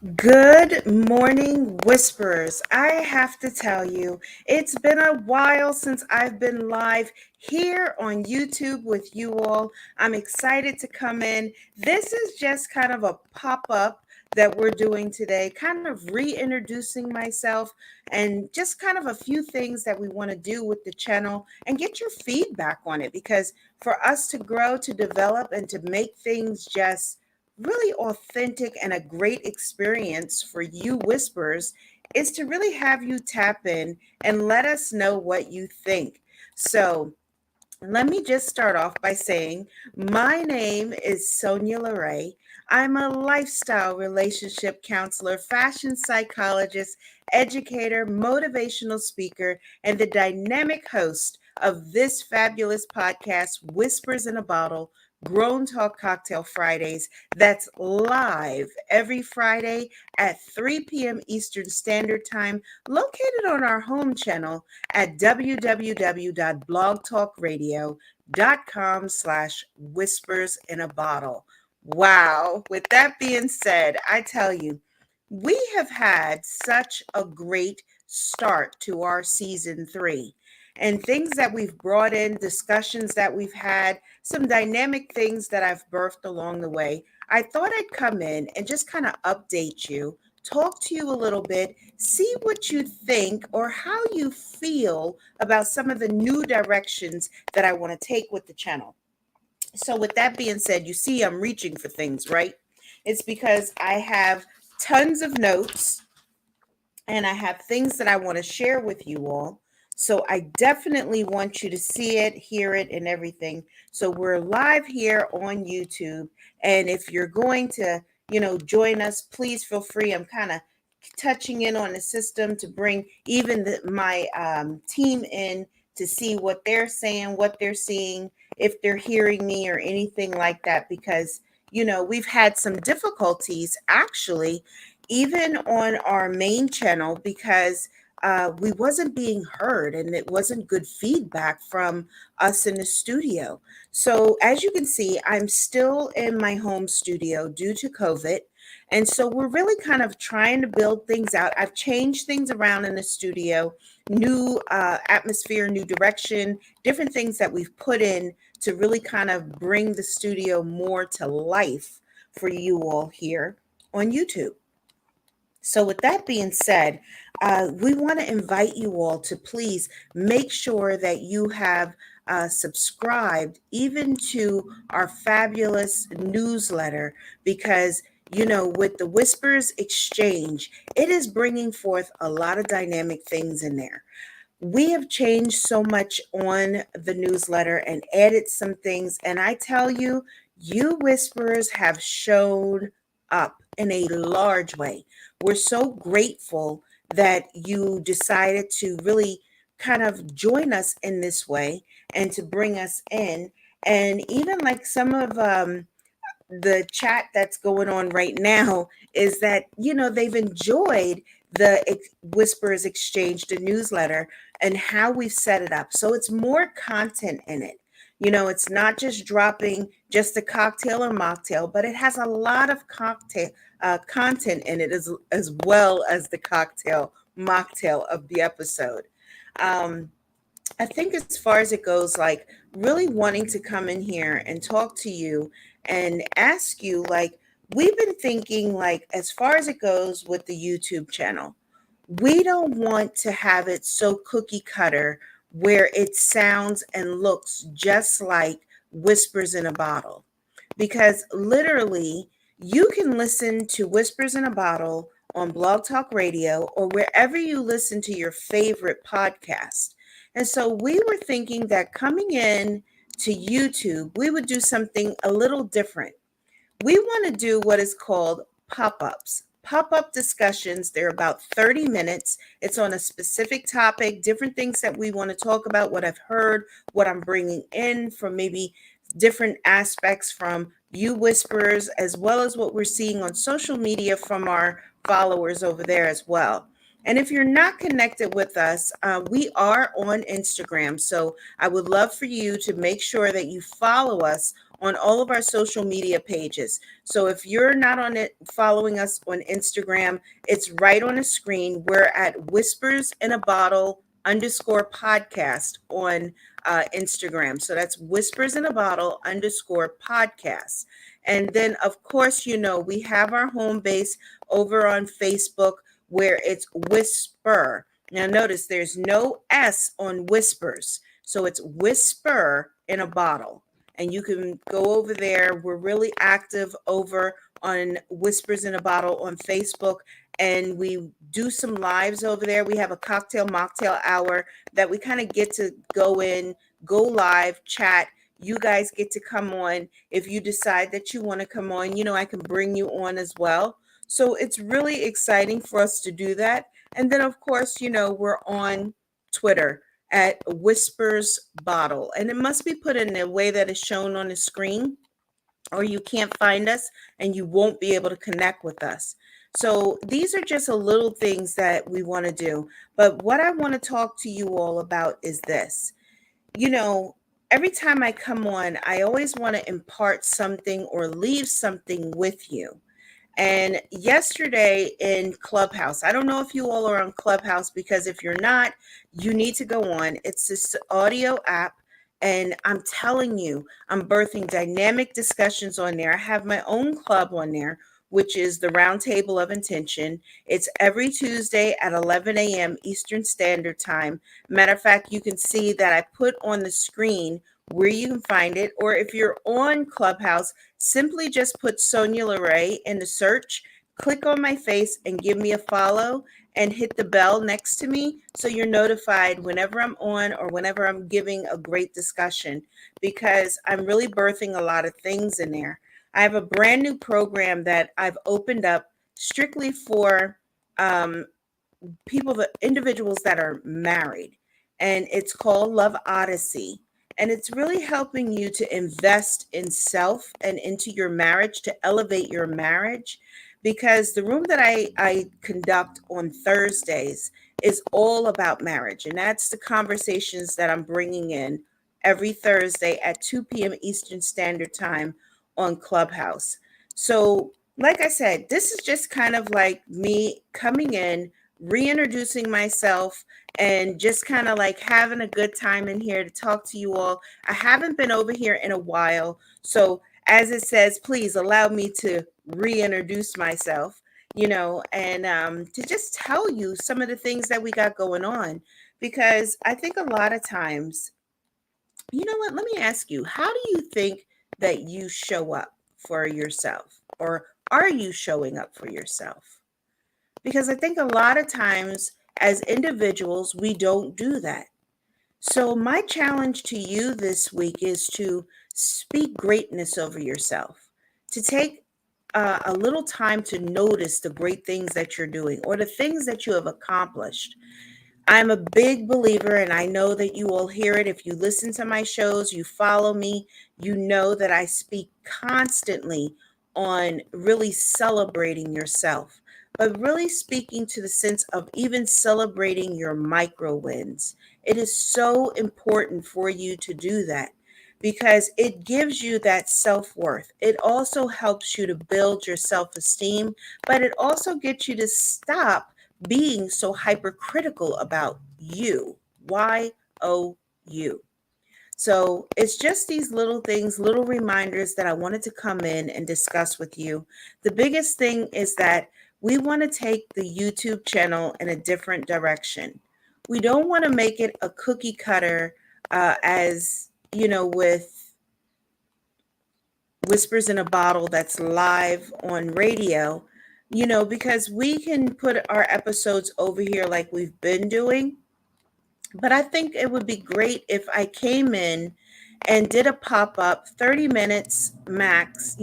Good morning, Whisperers. I have to tell you, it's been a while since I've been live here on YouTube with you all. I'm excited to come in. This is just kind of a pop up that we're doing today, kind of reintroducing myself and just kind of a few things that we want to do with the channel and get your feedback on it because for us to grow, to develop, and to make things just really authentic and a great experience for you whispers is to really have you tap in and let us know what you think. So let me just start off by saying my name is Sonia LaRae. I'm a lifestyle relationship counselor, fashion psychologist, educator, motivational speaker, and the dynamic host of this fabulous podcast, Whispers in a Bottle, Grown Talk Cocktail Fridays. That's live every Friday at 3 p.m. Eastern Standard Time, located on our home channel at www.blogtalkradio.com/whispers in a bottle. Wow. With that being said, I tell you, we have had such a great start to our season 3 and things that we've brought in, discussions that we've had, some dynamic things that I've birthed along the way. I thought I'd come in and just kind of update you, talk to you a little bit, see what you think or how you feel about some of the new directions that I want to take with the channel. So, with that being said, you see, I'm reaching for things, right? It's because I have tons of notes and I have things that I want to share with you all. So I definitely want you to see it, hear it, and everything. So we're live here on YouTube. And if you're going to, join us, please feel free. I'm kind of touching in on the system to bring even my team in to see what they're saying, what they're seeing, if they're hearing me or anything like that, because, we've had some difficulties actually even on our main channel because we wasn't being heard and it wasn't good feedback from us in the studio. So as you can see, I'm still in my home studio due to COVID. And so we're really kind of trying to build things out. I've changed things around in the studio, new atmosphere, new direction, different things that we've put in to really kind of bring the studio more to life for you all here on YouTube. So, with that being said, we want to invite you all to please make sure that you have subscribed even to our fabulous newsletter because, with the Whispers Exchange, it is bringing forth a lot of dynamic things in there. We have changed so much on the newsletter and added some things. And I tell you, you whisperers have shown up in a large way. We're so grateful that you decided to really kind of join us in this way and to bring us in. And even like some of the chat that's going on right now is that they've enjoyed the Whispers Exchange, the newsletter, and how we've set it up. So it's more content in it. It's not just dropping just a cocktail or mocktail, but it has a lot of cocktail content in it as well as the cocktail mocktail of the episode. Um, I think as far as it goes, like really wanting to come in here and talk to you and ask you, like, we've been thinking, like, as far as it goes with the YouTube channel, we don't want to have it so cookie cutter where it sounds and looks just like Whispers in a Bottle. Because literally, you can listen to Whispers in a Bottle on Blog Talk Radio or wherever you listen to your favorite podcast. And so we were thinking that coming in to YouTube, we would do something a little different. We want to do what is called pop-ups. Pop-up discussions, they're about 30 minutes. It's on a specific topic, different things that we want to talk about, what I've heard, what I'm bringing in from maybe different aspects from you whisperers, as well as what we're seeing on social media from our followers over there as well. And if you're not connected with us, we are on Instagram. So I would love for you to make sure that you follow us on all of our social media pages. So if you're not on it, following us on Instagram, it's right on the screen. We're at Whispers in a Bottle underscore podcast on Instagram. So that's Whispers in a Bottle underscore podcast. And then, of course, we have our home base over on Facebook where it's Whisper. Now, notice there's no S on Whispers. So it's Whisper in a Bottle. And you can go over there. We're really active over on Whispers in a Bottle on Facebook. And we do some lives over there. We have a cocktail mocktail hour that we kind of get to go in, go live, chat. You guys get to come on. If you decide that you want to come on, I can bring you on as well. So it's really exciting for us to do that. And then, of course, we're on Twitter at Whispers Bottle. And it must be put in the way that is shown on the screen, or you can't find us and you won't be able to connect with us. So these are just a little things that we want to do. But what I want to talk to you all about is this. Every time I come on, I always want to impart something or leave something with you. And yesterday in Clubhouse, I don't know if you all are on Clubhouse, because if you're not, you need to go on. It's this audio app. And I'm telling you, I'm birthing dynamic discussions on there. I have my own club on there, which is the Round Table of Intention. It's every Tuesday at 11 a.m. Eastern Standard Time. Matter of fact, you can see that I put on the screen where you can find it. Or if you're on Clubhouse, simply just put Sonia LeRae in the search, click on my face and give me a follow, and hit the bell next to me so you're notified whenever I'm on or whenever I'm giving a great discussion, because I'm really birthing a lot of things in there. I have a brand new program that I've opened up strictly for individuals that are married, and it's called Love Odyssey. And it's really helping you to invest in self and into your marriage, to elevate your marriage, because the room that I conduct on Thursdays is all about marriage. And that's the conversations that I'm bringing in every Thursday at 2 p.m. Eastern Standard Time on Clubhouse. So, like I said, this is just kind of like me coming in, reintroducing myself, and just kind of like having a good time in here to talk to you all. I haven't been over here in a while. So, as it says, please allow me to reintroduce myself, and to just tell you some of the things that we got going on. Because I think a lot of times, you know what, let me ask you, how do you think that you show up for yourself? Or are you showing up for yourself? Because I think a lot of times as individuals, we don't do that. So, my challenge to you this week is to speak greatness over yourself, to take a little time to notice the great things that you're doing or the things that you have accomplished. I'm a big believer, and I know that you all hear it. If you listen to my shows, you follow me, you know that I speak constantly on really celebrating yourself, but really speaking to the sense of even celebrating your micro wins. It is so important for you to do that because it gives you that self worth. It also helps you to build your self esteem, but it also gets you to stop being so hypercritical about you. You. So it's just these little things, little reminders that I wanted to come in and discuss with you. The biggest thing is that we want to take the YouTube channel in a different direction. We don't want to make it a cookie cutter, as with Whispers in a Bottle that's live on radio, because we can put our episodes over here like we've been doing. But I think it would be great if I came in and did a pop up, 30 minutes max,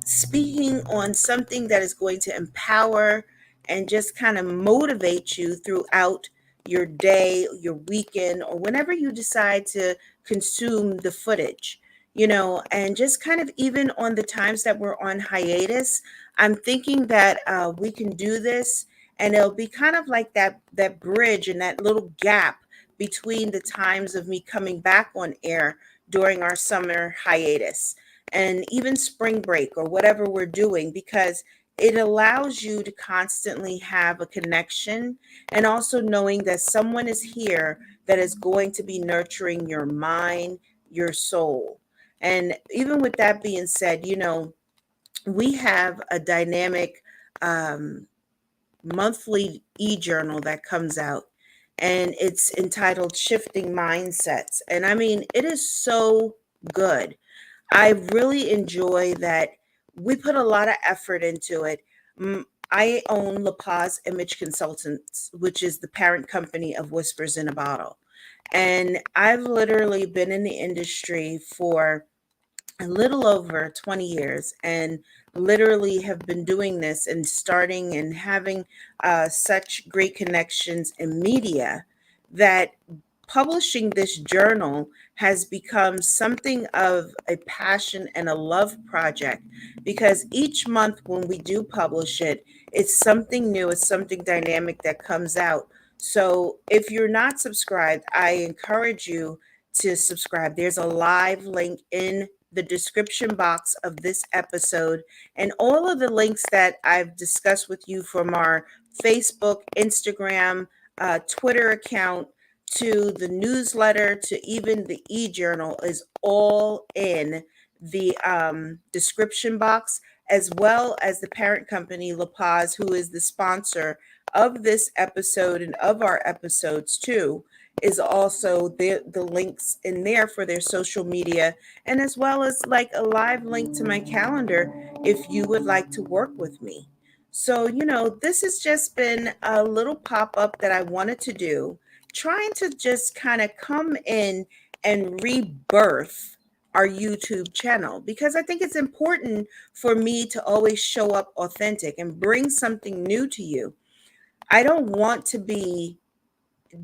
speaking on something that is going to empower and just kind of motivate you throughout your day, your weekend, or whenever you decide to consume the footage, and just kind of even on the times that we're on hiatus. I'm thinking that we can do this, and it'll be kind of like that bridge and that little gap between the times of me coming back on air during our summer hiatus and even spring break or whatever we're doing, because it allows you to constantly have a connection, and also knowing that someone is here that is going to be nurturing your mind, your soul. And even with that being said, we have a dynamic um, monthly e-journal that comes out, and it's entitled Shifting Mindsets. And I mean, it is so good. I really enjoy that. We put a lot of effort into it. Mm, I own LaPaz Image Consultants, which is the parent company of Whispers in a Bottle. And I've literally been in the industry for a little over 20 years, and literally have been doing this and starting and having such great connections in media, that publishing this journal has become something of a passion and a love project, because each month when we do publish it, it's something new, it's something dynamic that comes out. So if you're not subscribed, I encourage you to subscribe. There's a live link in the description box of this episode, and all of the links that I've discussed with you, from our Facebook, Instagram, Twitter account, to the newsletter, to even the e-journal, is all in the description box, as well as the parent company, LaPaz, who is the sponsor of this episode and of our episodes too, is also the links in there for their social media, and as well as like a live link to my calendar if you would like to work with me. So, this has just been a little pop up that I wanted to do, trying to just kind of come in and rebirth our YouTube channel, because I think it's important for me to always show up authentic and bring something new to you. I don't want to be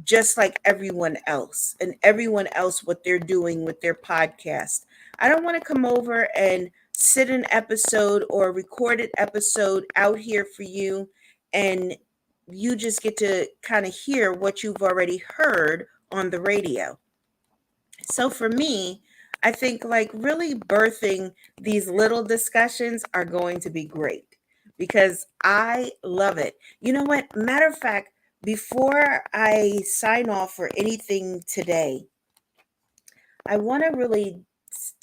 just like everyone else, and everyone else what they're doing with their podcast. I don't want to come over and sit an episode or a recorded episode out here for you, and you just get to kind of hear what you've already heard on the radio. So for me, I think like really birthing these little discussions are going to be great, because I love it. You know what? Matter of fact, before I sign off for anything today, I want to really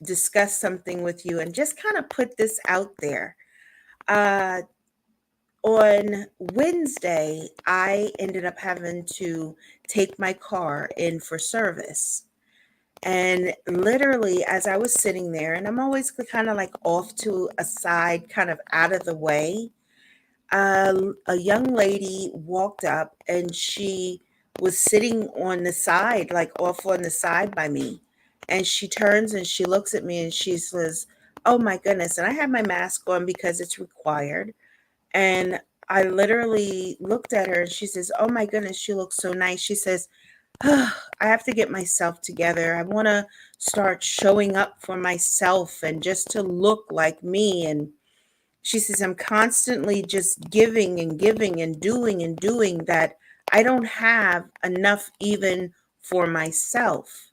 discuss something with you and just kind of put this out there. Uh, on Wednesday, I ended up having to take my car in for service. And literally, as I was sitting there, and I'm always kind of like off to a side, kind of out of the way, a young lady walked up, and she was sitting on the side, like off on the side by me. And she turns and she looks at me and she says, "Oh my goodness." And I have my mask on because it's required. And I literally looked at her and she says, "Oh my goodness, she looks so nice." She says, I have to get myself together. I want to start showing up for myself and just to look like me. And she says, "I'm constantly just giving and giving and doing that. I don't have enough even for myself."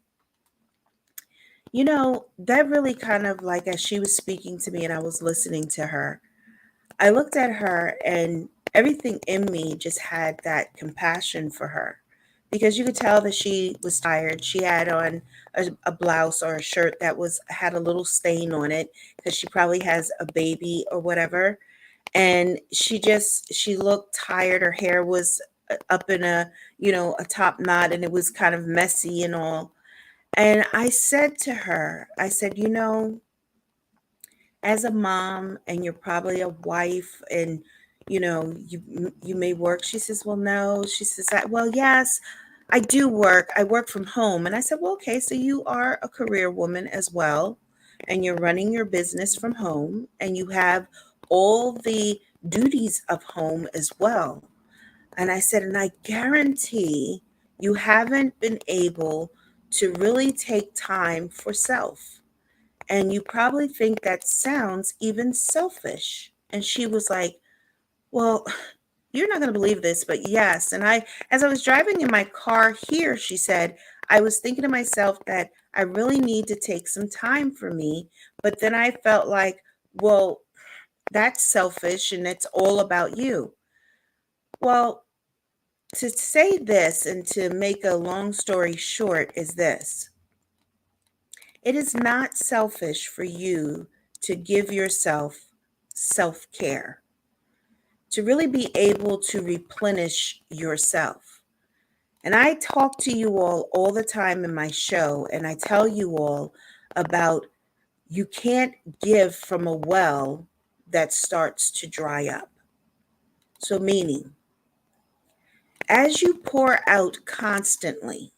That really kind of like, as she was speaking to me and I was listening to her, I looked at her, and everything in me just had that compassion for her, because you could tell that she was tired. She had on a blouse or a shirt that was had a little stain on it, because she probably has a baby or whatever. And she looked tired. Her hair was up in a top knot, and it was kind of messy and all. And I said to her, I said, as a mom, and you're probably a wife, and you may work. She says, "Well, no." She says, "Well, yes, I do work. I work from home." And I said, "Well, okay, so you are a career woman as well, and you're running your business from home, and you have all the duties of home as well." And I said, "And I guarantee you haven't been able to really take time for self. And you probably think that sounds even selfish." And she was like, "Well, you're not going to believe this, but yes." And as I was driving in my car here, she said, I was thinking to myself that I really need to take some time for me. But then I felt like, well, that's selfish and it's all about you. Well, to say this and to make a long story short is this: it is not selfish for you to give yourself self care, to really be able to replenish yourself. And I talk to you all the time in my show, and I tell you all about you can't give from a well that starts to dry up. So, meaning, as you pour out constantly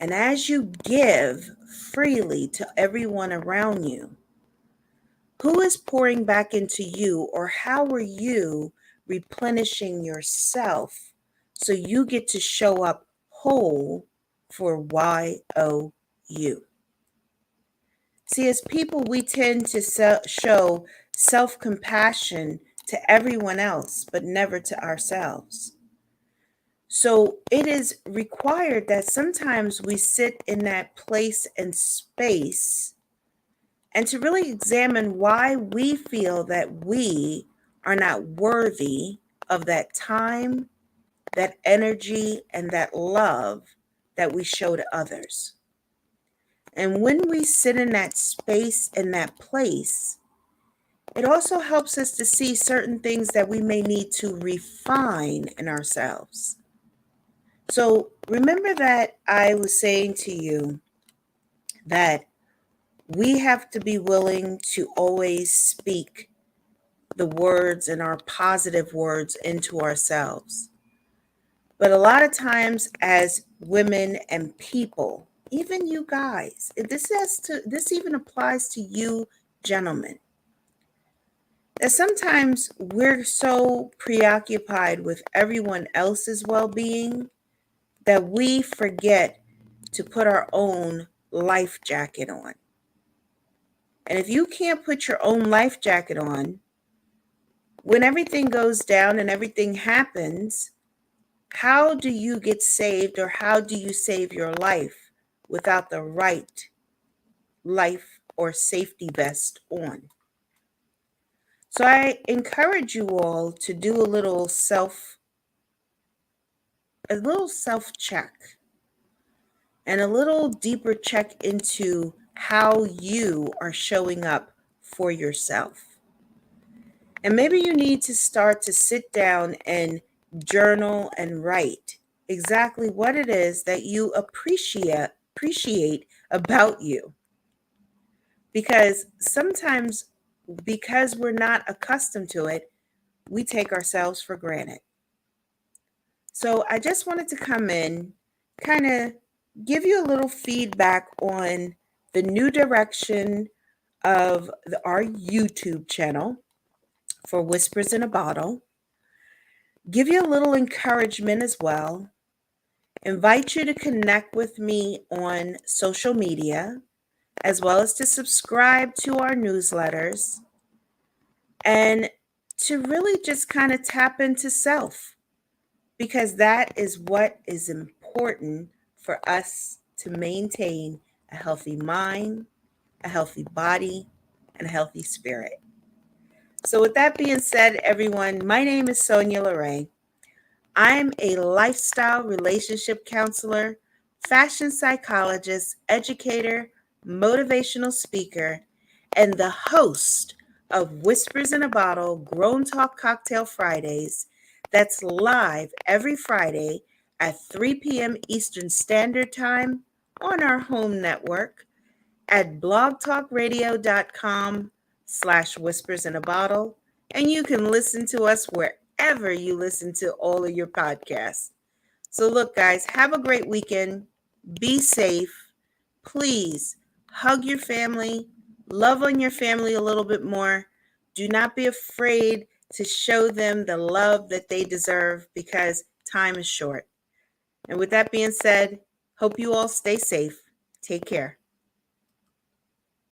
and as you give freely to everyone around you, who is pouring back into you, or how are you replenishing yourself so you get to show up whole for YOU? See, as people, we tend to show self compassion to everyone else, but never to ourselves. So it is required that sometimes we sit in that place and space and to really examine why we feel that we are not worthy of that time, that energy, and that love that we show to others. And when we sit in that space, in that place, it also helps us to see certain things that we may need to refine in ourselves. So remember that I was saying to you that we have to be willing to always speak the words and our positive words into ourselves. But a lot of times as women and people, even you guys, this even applies to you gentlemen, that sometimes we're so preoccupied with everyone else's well-being that we forget to put our own life jacket on. And if you can't put your own life jacket on, when everything goes down and everything happens, how do you get saved, or how do you save your life without the right life or safety vest on? So I encourage you all to do a little self check and a little deeper check into how you are showing up for yourself. And maybe you need to start to sit down and journal and write exactly what it is that you appreciate about you. Because sometimes, because we're not accustomed to it, we take ourselves for granted. So I just wanted to come in, kind of give you a little feedback on the new direction of our YouTube channel for Whispers in a Bottle. Give you a little encouragement as well. Invite you to connect with me on social media, as well as to subscribe to our newsletters, and to really just kind of tap into self, because that is what is important for us to maintain a healthy mind, a healthy body, and a healthy spirit. So with that being said, everyone, my name is Sonia Lorraine. I'm a lifestyle relationship counselor, fashion psychologist, educator, motivational speaker, and the host of Whispers in a Bottle Grown Talk Cocktail Fridays, that's live every Friday at 3 p.m. Eastern Standard Time on our home network at blogtalkradio.com/whispers in a bottle. And you can listen to us wherever you listen to all of your podcasts. So look, guys, have a great weekend. Be safe. Please hug your family. Love on your family a little bit more. Do not be afraid to show them the love that they deserve, because time is short. And with that being said, hope you all stay safe. Take care.